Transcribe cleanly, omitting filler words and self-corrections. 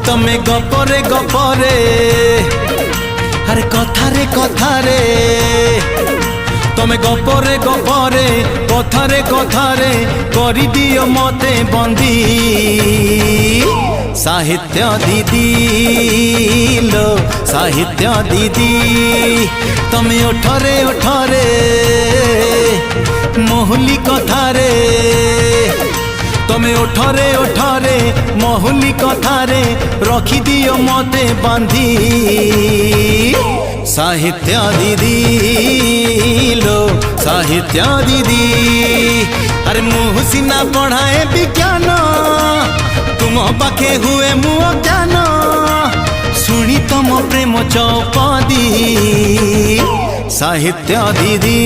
तमे गपरे गपरे अरे कथारे कथारे तमे गपरे गपरे कथारे कथारे करी दियो मते बंदी साहित्य दीदी लो साहित्य दीदी तमे ओठरे ओठरे महुली कथारे तमे ओठरे ओठरे महुली कथारे रखी दियो मते बांधी साहित्य दीदी लो साहित्य दीदी अरे मुँह सिना पढ़ाए विज्ञान तुम पाखे हुए मुँह ज्ञान शुणी तम प्रेम चौपादी साहित्य दीदी।